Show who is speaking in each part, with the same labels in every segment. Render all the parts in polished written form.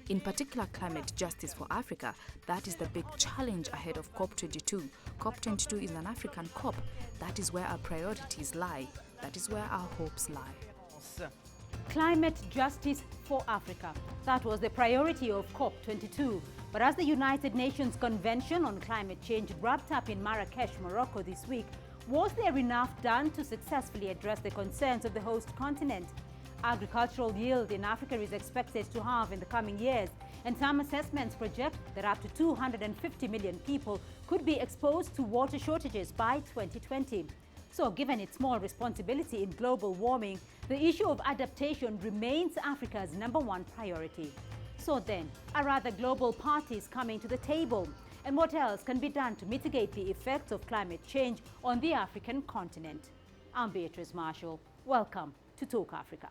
Speaker 1: In particular, climate justice for Africa, that is the big challenge ahead of COP22. COP22 is an African COP. That is where our priorities lie. That is where our hopes lie.
Speaker 2: Climate justice for Africa. That was the priority of COP22. But as the United Nations Convention on Climate Change wrapped up in Marrakech, Morocco this week, was there enough done to successfully address the concerns of the host continent? Agricultural yield in Africa is expected to halve in the coming years, and some assessments project that up to 250 million people could be exposed to water shortages by 2020. So given its small responsibility in global warming, the issue of adaptation remains Africa's #1 priority. So then, are other global parties coming to the table? And what else can be done to mitigate the effects of climate change on the African continent? I'm Beatrice Marshall. Welcome to Talk Africa.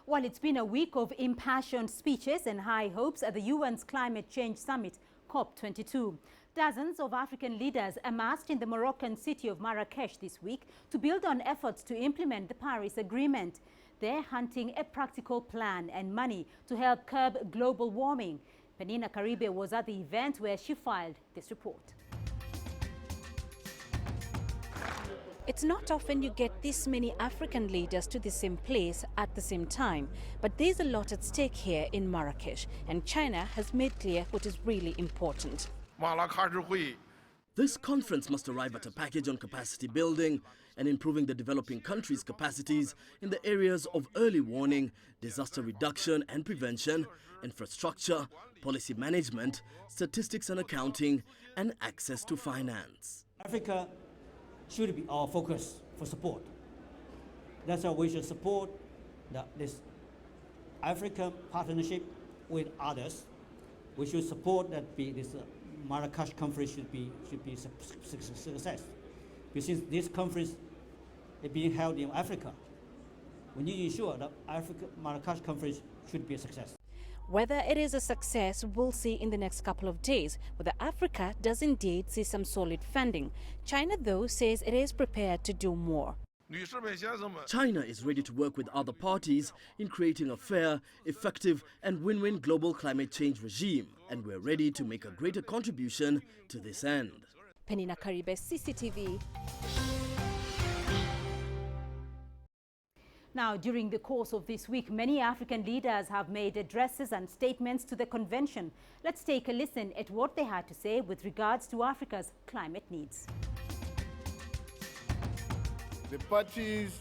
Speaker 2: Well, it's been a week of impassioned speeches and high hopes at the UN's Climate Change Summit, COP22. Dozens of African leaders amassed in the Moroccan city of Marrakech this week to build on efforts to implement the Paris Agreement. They're hunting a practical plan and money to help curb global warming. Penina Karibe was at the event where she filed this report.
Speaker 3: It's not often you get this many African leaders to the same place at the same time, but there's a lot at stake here in Marrakech, and China has made clear what is really important.
Speaker 4: This conference must arrive at a package on capacity building and improving the developing countries' capacities in the areas of early warning, disaster reduction and prevention, infrastructure, policy management, statistics and accounting, and access to finance.
Speaker 5: Africa should be our focus for support. That's why we should support this African partnership with others. We should support that this Marrakech conference should be a success. Because this conference is being held in Africa, we need to ensure that Marrakech conference should be a success.
Speaker 3: Whether it is a success, we'll see in the next couple of days, whether Africa does indeed see some solid funding. China, though, says it is prepared to do more.
Speaker 4: China is ready to work with other parties in creating a fair, effective and win-win global climate change regime, and we're ready to make a greater contribution to this end.
Speaker 3: Penina Karibe, CCTV.
Speaker 2: Now, during the course of this week, many African leaders have made addresses and statements to the convention. Let's take a listen at what they had to say with regards to Africa's climate needs.
Speaker 6: The parties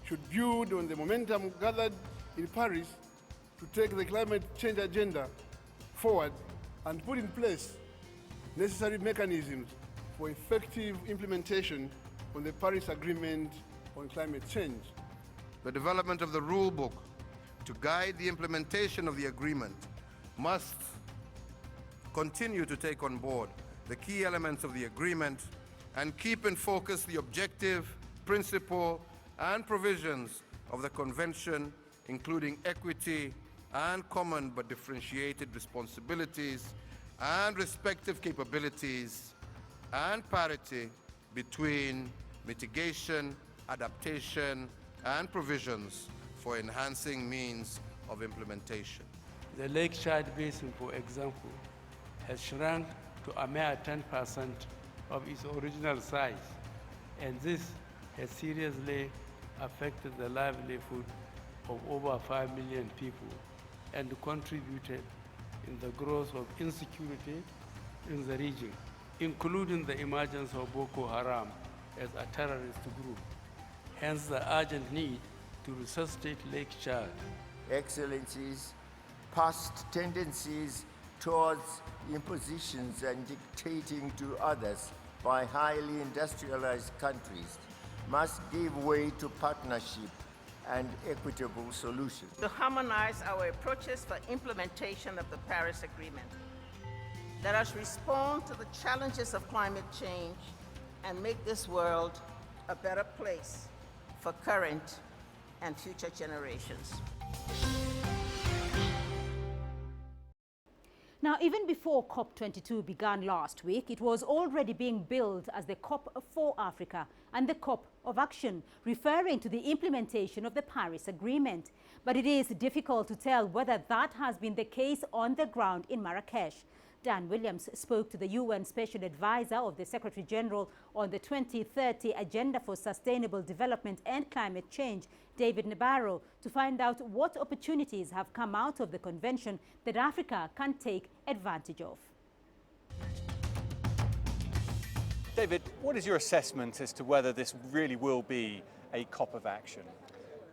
Speaker 6: should build on the momentum gathered in Paris to take the climate change agenda forward and put in place necessary mechanisms for effective implementation on the Paris Agreement on climate change.
Speaker 7: The development of the rule book to guide the implementation of the agreement must continue to take on board the key elements of the agreement and keep in focus the objective, principle, and provisions of the Convention, including equity and common but differentiated responsibilities and respective capabilities and parity between mitigation, adaptation, and provisions for enhancing means of implementation.
Speaker 8: The Lake Chad Basin, for example, has shrunk to a mere 10% of its original size, and this has seriously affected the livelihood of over 5 million people and contributed in the growth of insecurity in the region, including the emergence of Boko Haram as a terrorist group. Hence the urgent need to resuscitate Lake Chad.
Speaker 9: Excellencies, past tendencies towards impositions and dictating to others by highly industrialized countries must give way to partnership and equitable solutions.
Speaker 10: To harmonize our approaches for implementation of the Paris Agreement. Let us respond to the challenges of climate change and make this world a better place for current and future generations.
Speaker 2: even before COP22 began last week, it was already being billed as the COP for Africa and the COP of Action, referring to the implementation of the Paris Agreement. But it is difficult to tell whether that has been the case on the ground in Marrakech. Dan Williams spoke to the UN Special Advisor of the Secretary General on the 2030 Agenda for Sustainable Development and Climate Change, David Nabarro, to find out what opportunities have come out of the convention that Africa can take advantage of.
Speaker 11: David, what is your assessment as to whether this really will be a COP of action?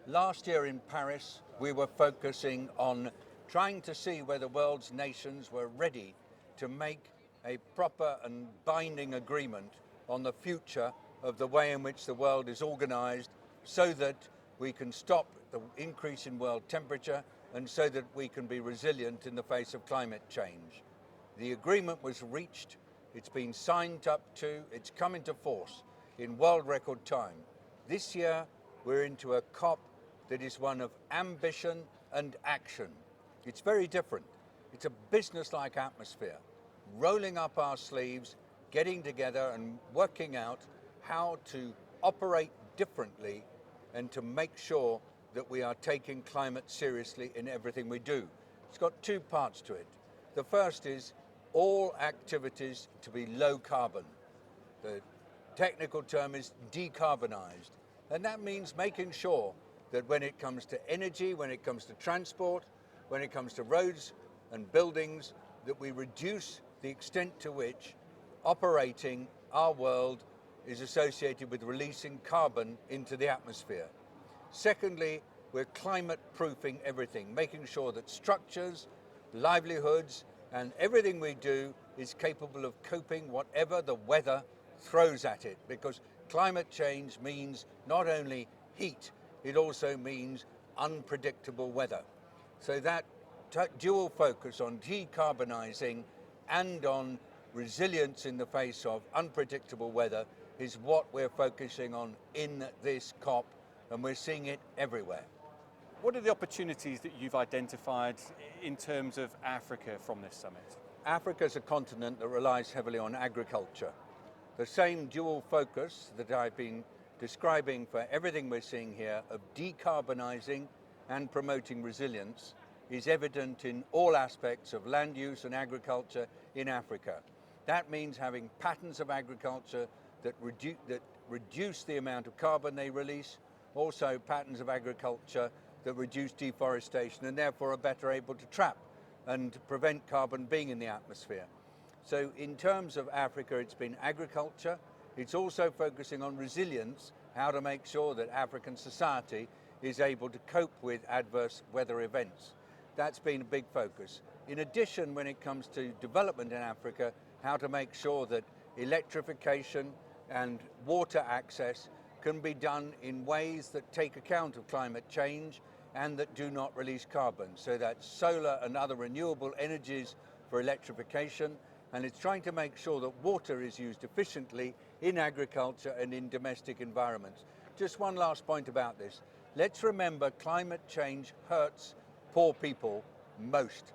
Speaker 12: Last year in Paris, we were focusing on trying to see whether the world's nations were ready to make a proper and binding agreement on the future of the way in which the world is organized, so that we can stop the increase in world temperature and so that we can be resilient in the face of climate change. The agreement was reached, it's been signed up to, it's come into force in world record time. This year we're into a COP that is one of ambition and action. It's very different. It's a business-like atmosphere, rolling up our sleeves, getting together and working out how to operate differently and to make sure that we are taking climate seriously in everything we do. It's got two parts to it. The first is all activities to be low carbon. The technical term is decarbonized, and that means making sure that when it comes to energy, when it comes to transport, when it comes to roads and buildings, that we reduce the extent to which operating our world is associated with releasing carbon into the atmosphere. Secondly, we're climate proofing everything, making sure that structures, livelihoods, and everything we do is capable of coping whatever the weather throws at it, because climate change means not only heat, it also means unpredictable weather. So that dual focus on decarbonizing and on resilience in the face of unpredictable weather is what we're focusing on in this COP, and we're seeing it everywhere.
Speaker 11: What are the opportunities that you've identified in terms of Africa from this summit?
Speaker 12: Africa is a continent that relies heavily on agriculture. The same dual focus that I've been describing for everything we're seeing here of decarbonizing and promoting resilience is evident in all aspects of land use and agriculture in Africa. That means having patterns of agriculture that reduce the amount of carbon they release, also patterns of agriculture that reduce deforestation and therefore are better able to trap and prevent carbon being in the atmosphere. So in terms of Africa, it's been agriculture. It's also focusing on resilience, how to make sure that African society is able to cope with adverse weather events. That's been a big focus. In addition, when it comes to development in Africa, how to make sure that electrification and water access can be done in ways that take account of climate change and that do not release carbon. So that's solar and other renewable energies for electrification, and it's trying to make sure that water is used efficiently in agriculture and in domestic environments. Just one last point about this. Let's remember climate change hurts poor people most.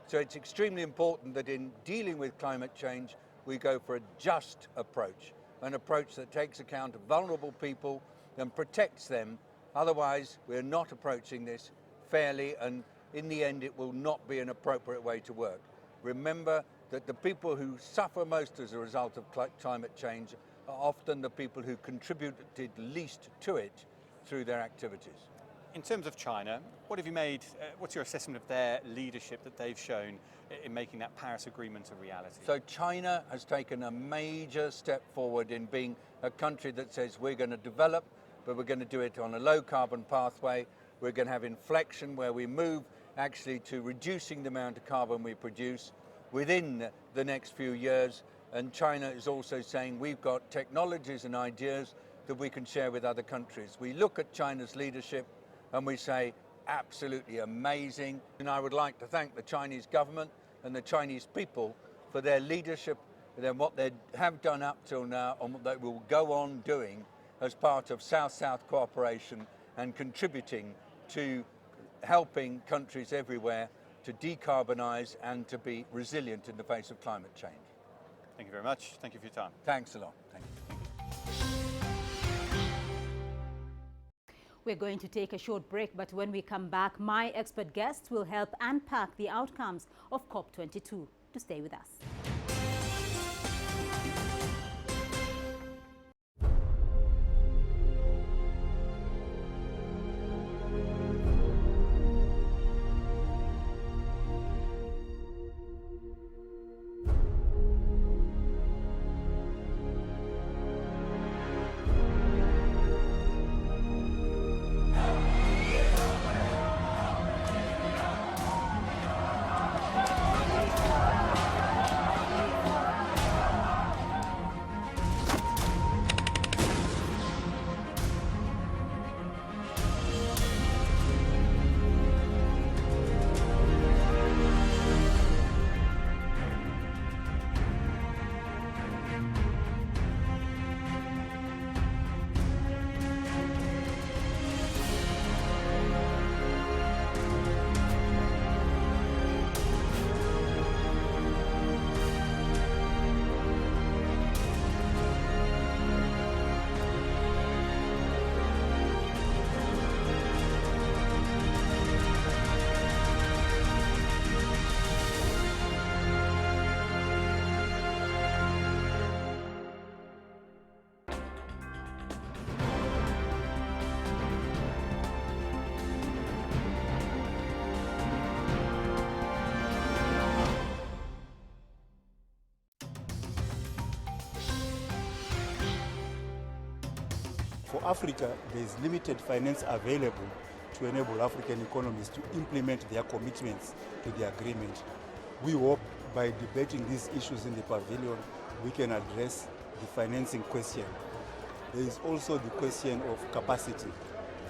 Speaker 12: So it's extremely important that in dealing with climate change, we go for a just approach, an approach that takes account of vulnerable people and protects them. Otherwise, we're not approaching this fairly, and in the end, it will not be an appropriate way to work. Remember that the people who suffer most as a result of climate change are often the people who contributed least to it through their activities.
Speaker 11: In terms of China, what have you made, what's your assessment of their leadership that they've shown in making that Paris Agreement a reality?
Speaker 12: So China has taken a major step forward in being a country that says we're going to develop, but we're going to do it on a low carbon pathway. We're going to have inflection where we move actually to reducing the amount of carbon we produce within the next few years. And China is also saying we've got technologies and ideas that we can share with other countries. We look at China's leadership and we say, absolutely amazing. And I would like to thank the Chinese government and the Chinese people for their leadership and what they have done up till now and what they will go on doing as part of South-South cooperation and contributing to helping countries everywhere to decarbonise and to be resilient in the face of climate change.
Speaker 11: Thank you very much. Thank you for your time.
Speaker 12: Thanks a lot. Thank you.
Speaker 2: We're going to take a short break, but when we come back, my expert guests will help unpack the outcomes of COP22. To stay with us.
Speaker 13: For Africa, there is limited finance available to enable African economies to implement their commitments to the agreement. We hope by debating these issues in the pavilion, we can address the financing question. There is also the question of capacity.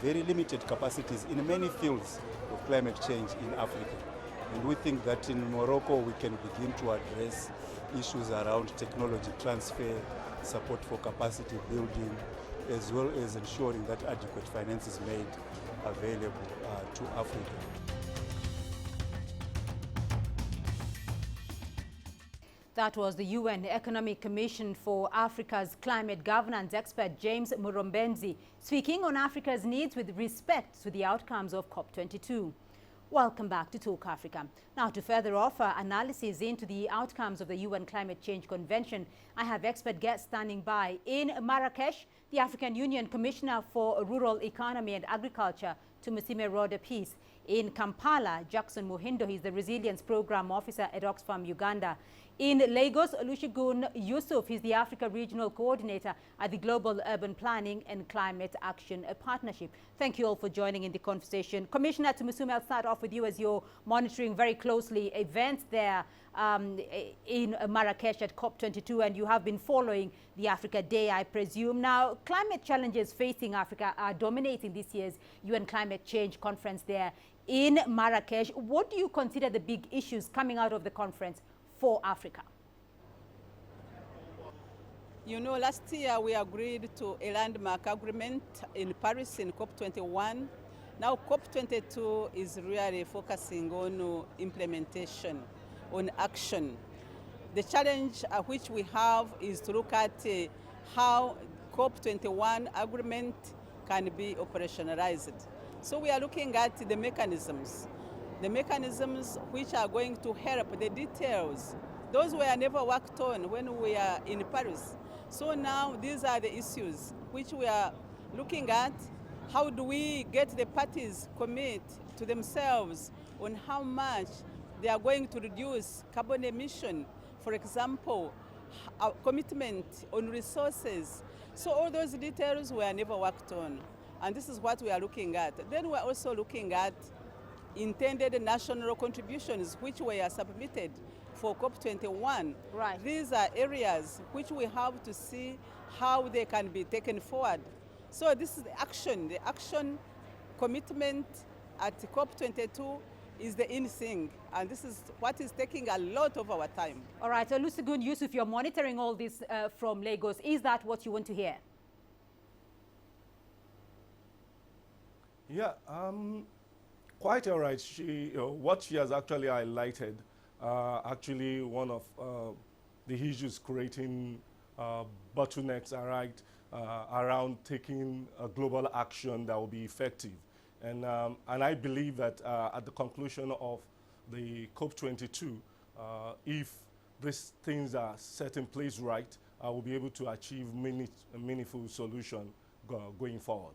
Speaker 13: Very limited capacities in many fields of climate change in Africa. And we think that in Morocco we can begin to address issues around technology transfer, support for capacity building, as well as ensuring that adequate finance is made available to Africa.
Speaker 2: That was the UN Economic Commission for Africa's climate governance expert James Murombenzi speaking on Africa's needs with respect to the outcomes of COP22. Welcome back to Talk Africa. Now, to further offer analysis into the outcomes of the UN Climate Change Convention, I have expert guests standing by. In Marrakech, the African Union Commissioner for Rural Economy and Agriculture, Tumusime Roda Peace. In Kampala, Jackson Muhindo, he's the Resilience Program Officer at Oxfam, Uganda. In Lagos, Olusegun Yusuf, he's the Africa Regional Coordinator at the Global Urban Planning and Climate Action Partnership. Thank you all for joining in the conversation. Commissioner Tumusime, I'll start off with you as you're monitoring very closely events there in Marrakech at COP22, and you have been following the Africa Day, I presume. Now, climate challenges facing Africa are dominating this year's UN Climate Change Conference there in Marrakech. What do you consider the big issues coming out of the conference for Africa?
Speaker 14: You know, last year we agreed to a landmark agreement in Paris in COP21. Now COP22 is really focusing on implementation, on action. The challenge which we have is to look at how COP21 agreement can be operationalized. So we are looking at the mechanisms which are going to help the details. Those were never worked on when we are in Paris. So now these are the issues which we are looking at. How do we get the parties commit to themselves on how much they are going to reduce carbon emission? For example, our commitment on resources. So all those details were never worked on. And this is what we are looking at. Then we're also looking at intended national contributions which were submitted for COP21.
Speaker 2: Right.
Speaker 14: These are areas which we have to see how they can be taken forward. So this is the action commitment at COP22 is the in thing, and this is what is taking a lot of our time.
Speaker 2: All right, so Olusegun Yusuf, you're monitoring all this from Lagos. Is that what you want to hear?
Speaker 13: Yeah,
Speaker 15: quite all right. What she has actually highlighted, actually one of the issues creating bottlenecks around taking a global action that will be effective. And I believe that at the conclusion of the COP22, if these things are set in place right, we'll be able to achieve a meaningful solution going forward.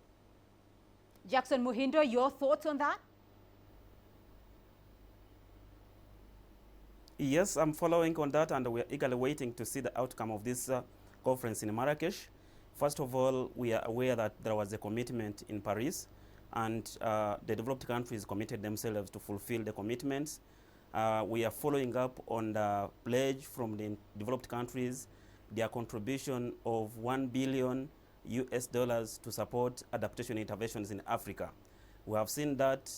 Speaker 2: Jackson Muhindo, your thoughts on that?
Speaker 16: Yes, I'm following on that, and we're eagerly waiting to see the outcome of this conference in Marrakech. First of all, we are aware that there was a commitment in Paris, and the developed countries committed themselves to fulfill the commitments. We are following up on the pledge from the developed countries, their contribution of $1 billion to support adaptation interventions in Africa. We have seen that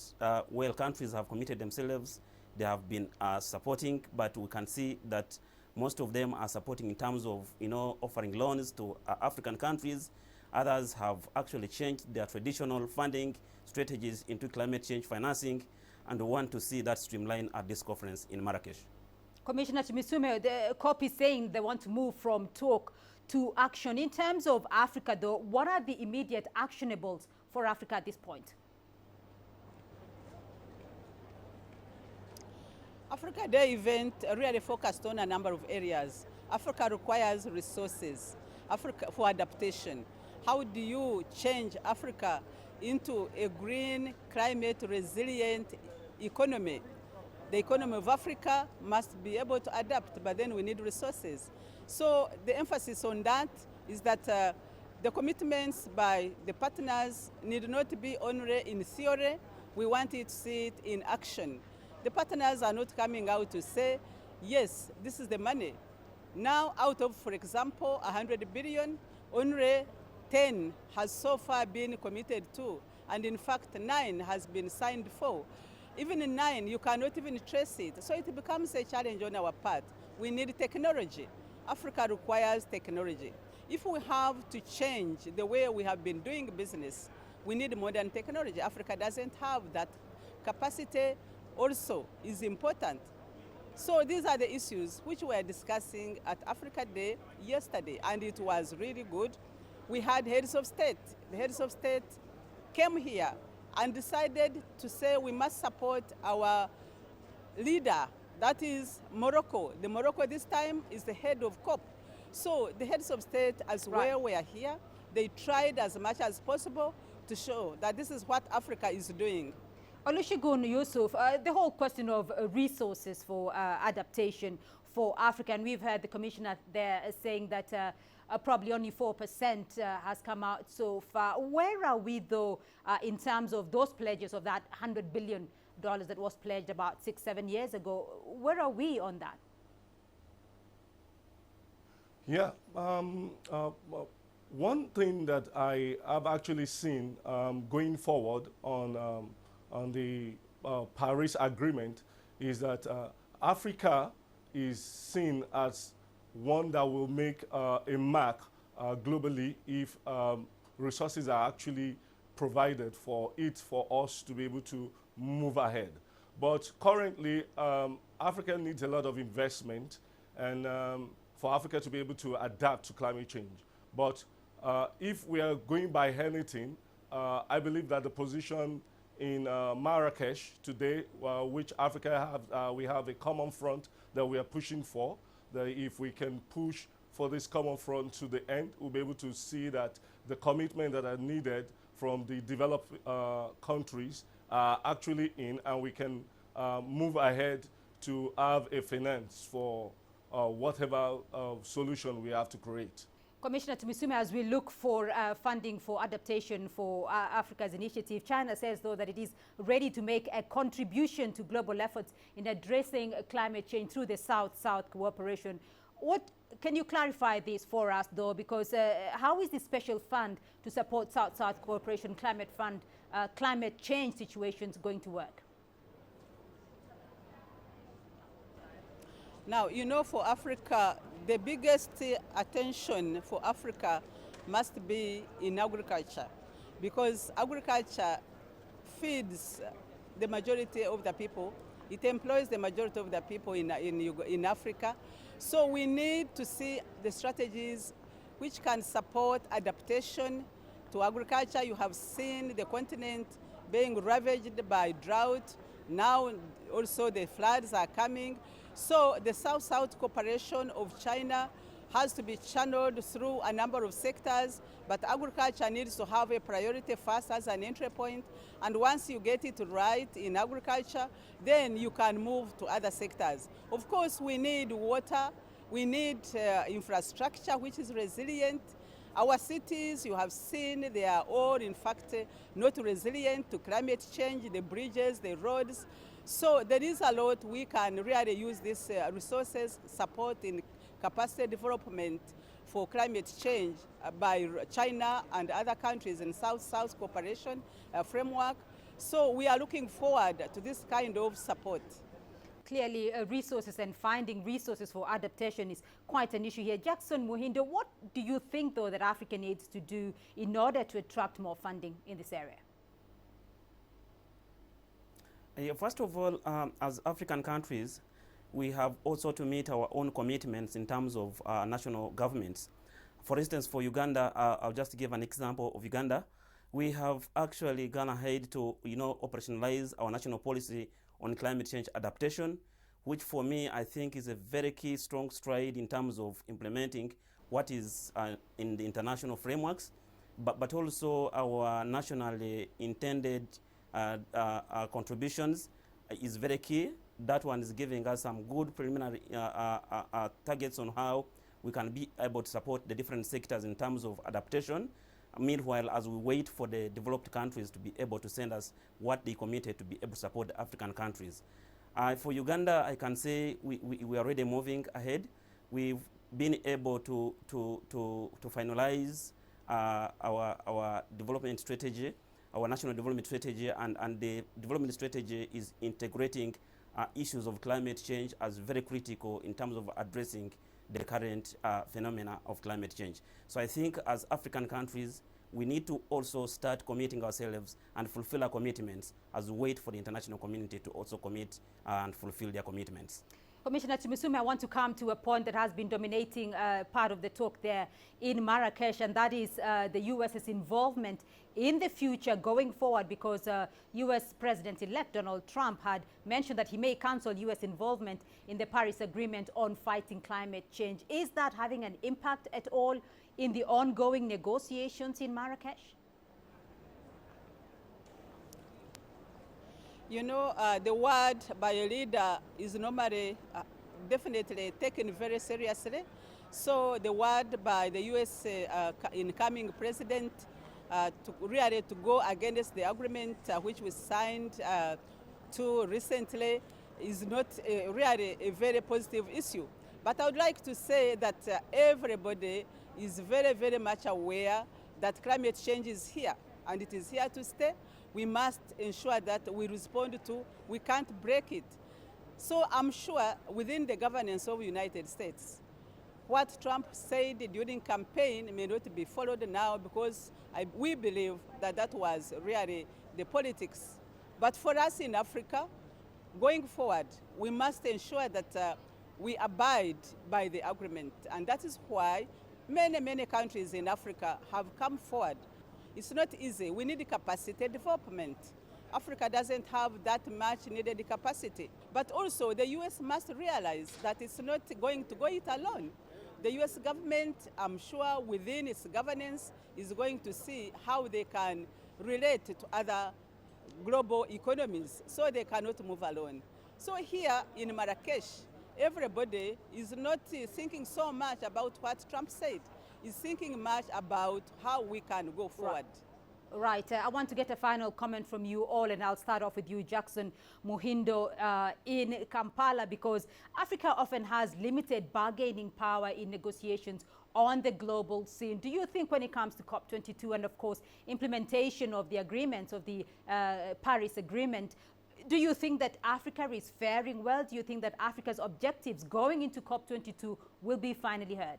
Speaker 16: while countries have committed themselves, they have been supporting, but we can see that most of them are supporting in terms of offering loans to African countries. Others have actually changed their traditional funding strategies into climate change financing, and we want to see that streamline at this conference in Marrakech.
Speaker 2: Commissioner Chimisumeh, the COP is saying they want to move from talk to action. In terms of Africa, though, what are the immediate actionables for Africa at this point?
Speaker 14: Africa Day event really focused on a number of areas. Africa requires resources for adaptation. How do you change Africa into a green, climate resilient economy? The economy of Africa must be able to adapt, but then we need resources. So the emphasis on that is that the commitments by the partners need not be only in theory. We want to see it in action. The partners are not coming out to say, yes, this is the money. Now, out of, for example, 100 billion, only 10 has so far been committed to, and in fact, 9 has been signed for. Even in 9, you cannot even trace it. So it becomes a challenge on our part. We need technology. Africa requires technology. If we have to change the way we have been doing business, we need modern technology. Africa doesn't have that capacity. Also is important. So these are the issues which we are discussing at Africa Day yesterday, and it was really good. We had heads of state. The heads of state came here and decided to say we must support our leader, that is Morocco. The Morocco this time is the head of COP. So the heads of state as well were here. They tried as much as possible to show that this is what Africa is doing.
Speaker 2: Olusegun Yusuf, the whole question of resources for adaptation for Africa, and we've heard the commissioner there saying that probably only 4% has come out so far. Where are we, though, in terms of those pledges of that $100 billion that was pledged about 6-7 years ago? Where are we on that?
Speaker 15: Yeah, one thing that I have actually seen going forward on the Paris Agreement is that Africa is seen as one that will make a mark globally if resources are actually provided for us to be able to move ahead. But currently, Africa needs a lot of investment and for Africa to be able to adapt to climate change. But if we are going by anything, I believe that the position in Marrakech today, which Africa we have a common front that we are pushing for, that if we can push for this common front to the end, we'll be able to see that the commitment that are needed from the developed countries are actually in, and we can move ahead to have a finance for whatever solution we have to create.
Speaker 2: Commissioner Chimisumeh, as we look for funding for adaptation for Africa's initiative, China says, though, that it is ready to make a contribution to global efforts in addressing climate change through the South-South cooperation. What can you clarify this for us, though? Because how is this special fund to support South-South cooperation, climate fund, climate change situations going to work?
Speaker 14: Now, you know, for Africa, the biggest attention for Africa must be in agriculture, because agriculture feeds the majority of the people. It employs the majority of the people in Africa. So we need to see the strategies which can support adaptation to agriculture. You have seen the continent being ravaged by drought. Now also the floods are coming. So the South-South cooperation of China has to be channeled through a number of sectors, but agriculture needs to have a priority first as an entry point. And once you get it right in agriculture, then you can move to other sectors. Of course, we need water, we need infrastructure which is resilient. Our cities, you have seen, they are all, in fact, not resilient to climate change, the bridges, the roads. So there is a lot we can really use these resources, support in capacity development for climate change by China and other countries in South-South cooperation framework. So we are looking forward to this kind of support.
Speaker 2: Clearly, resources and finding resources for adaptation is quite an issue here. Jackson Muhindo, what do you think, though, that Africa needs to do in order to attract more funding in this area?
Speaker 16: First of all, as African countries, we have also to meet our own commitments in terms of national governments. For instance, for Uganda, I'll just give an example of Uganda. We have actually gone ahead to, operationalize our national policy on climate change adaptation, which for me, I think is a very key, strong stride in terms of implementing what is in the international frameworks, but also our nationally intended contributions is very key. That one is giving us some good preliminary targets on how we can be able to support the different sectors in terms of adaptation. Meanwhile, as we wait for the developed countries to be able to send us what they committed to be able to support the African countries. For Uganda, I can say we are already moving ahead. We've been able to finalize our development strategy, our national development strategy, and the development strategy is integrating issues of climate change as very critical in terms of addressing the current phenomena of climate change. So I think as African countries, we need to also start committing ourselves and fulfill our commitments as we wait for the international community to also commit and fulfill their commitments.
Speaker 2: Commissioner Chimusume, I want to come to a point that has been dominating part of the talk there in Marrakech, and that is the U.S.'s involvement in the future going forward, because U.S. President-elect Donald Trump had mentioned that he may cancel U.S. involvement in the Paris Agreement on fighting climate change. Is that having an impact at all in the ongoing negotiations in Marrakech?
Speaker 14: You know, the word by a leader is normally definitely taken very seriously. So the word by the U.S. incoming president to go against the agreement which was signed too recently is not really a very positive issue. But I would like to say that everybody is very, very much aware that climate change is here, and it is here to stay. We must ensure that we respond to, we can't break it. So I'm sure within the governance of the United States, what Trump said during campaign may not be followed now, because we believe that that was really the politics. But for us in Africa, going forward, we must ensure that we abide by the agreement. And that is why many, many countries in Africa have come forward. It's not easy. We need capacity development. Africa doesn't have that much needed capacity. But also the US must realize that it's not going to go it alone. The US government, I'm sure within its governance, is going to see how they can relate to other global economies, so they cannot move alone. So here in Marrakech, everybody is not thinking so much about what Trump said. Is thinking much about how we can go forward.
Speaker 2: Right. I want to get a final comment from you all, and I'll start off with you, Jackson Muhindo, in Kampala, because Africa often has limited bargaining power in negotiations on the global scene. Do you think when it comes to COP22 and, of course, implementation of the agreements of the Paris Agreement, do you think that Africa is faring well? Do you think that Africa's objectives going into COP22 will be finally heard?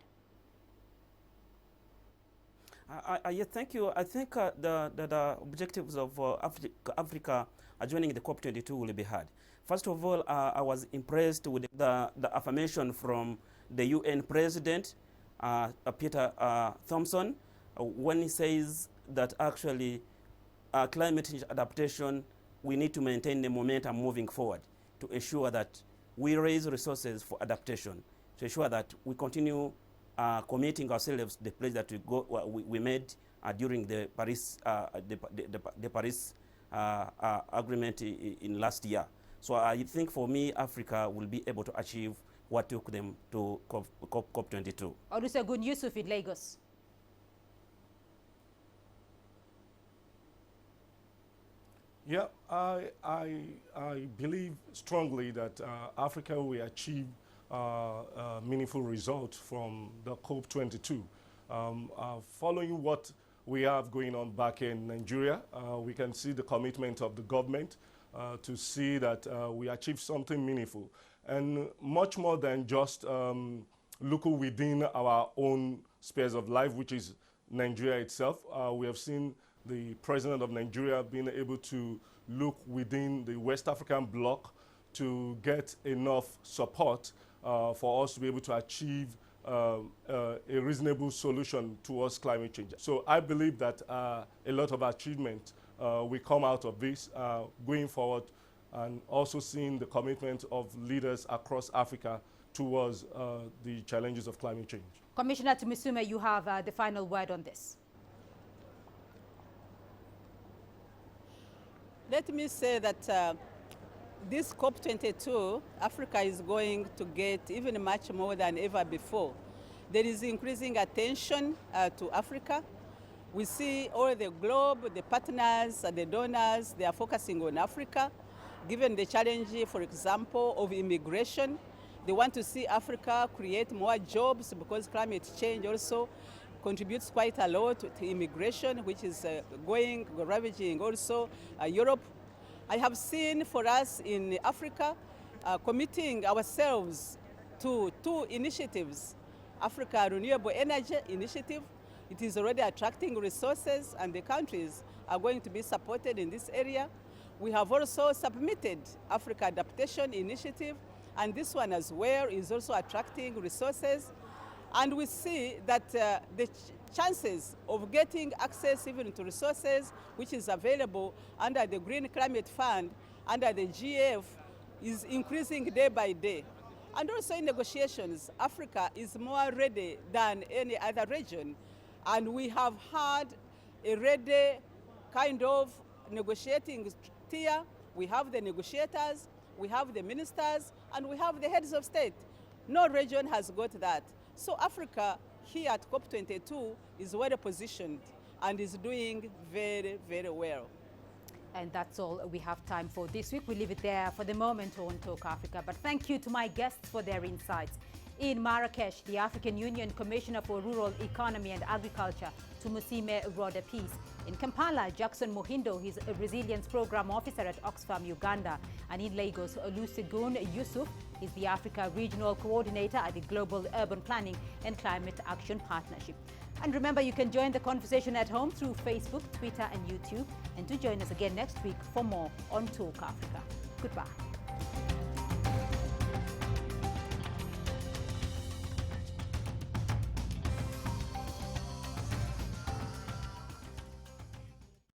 Speaker 16: Thank you. I think the objectives of Africa joining the COP22 will be hard. First of all, I was impressed with the affirmation from the UN President, Peter Thompson, when he says that actually climate change adaptation, we need to maintain the momentum moving forward to ensure that we raise resources for adaptation, to ensure that we continue committing ourselves to the pledge that we made during the Paris agreement in last year. So I think for me, Africa will be able to achieve what took them to COP22.
Speaker 2: Olusegun Yusuf in Lagos.
Speaker 15: Yeah, I believe strongly that Africa will achieve meaningful results from the COP22. Following what we have going on back in Nigeria, we can see the commitment of the government to see that we achieve something meaningful. And much more than just looking within our own spheres of life, which is Nigeria itself. We have seen the president of Nigeria being able to look within the West African bloc to get enough support for us to be able to achieve a reasonable solution towards climate change. So I believe that a lot of achievement will come out of this going forward, and also seeing the commitment of leaders across Africa towards the challenges of climate change.
Speaker 2: Commissioner Tumisime, you have the final word on this.
Speaker 14: Let me say that this COP22, Africa is going to get even much more than ever before. There is increasing attention to Africa. We see all the globe, the partners, the donors, they are focusing on Africa. Given the challenge, for example, of immigration, they want to see Africa create more jobs, because climate change also contributes quite a lot to immigration, which is ravaging also Europe. I have seen for us in Africa committing ourselves to 2 initiatives. Africa Renewable Energy Initiative, it is already attracting resources, and the countries are going to be supported in this area. We have also submitted Africa Adaptation Initiative, and this one as well is also attracting resources. And we see that the chances of getting access even to resources which is available under the Green Climate Fund, under the GF, is increasing day by day. And also in negotiations, Africa is more ready than any other region. And we have had a ready kind of negotiating tier. We have the negotiators, we have the ministers, and we have the heads of state. No region has got that. So Africa here at COP22 is well positioned and is doing very, very well.
Speaker 2: And that's all we have time for this week. We leave it there for the moment on Talk Africa. But thank you to my guests for their insights. In Marrakech, the African Union Commissioner for Rural Economy and Agriculture, Tumisime Roda-Peace. In Kampala, Jackson Mohindo, he's a Resilience Program Officer at Oxfam, Uganda. And in Lagos, Olusegun Yusuf is the Africa Regional Coordinator at the Global Urban Planning and Climate Action Partnership. And remember, you can join the conversation at home through Facebook, Twitter, and YouTube. And do join us again next week for more on Talk Africa. Goodbye.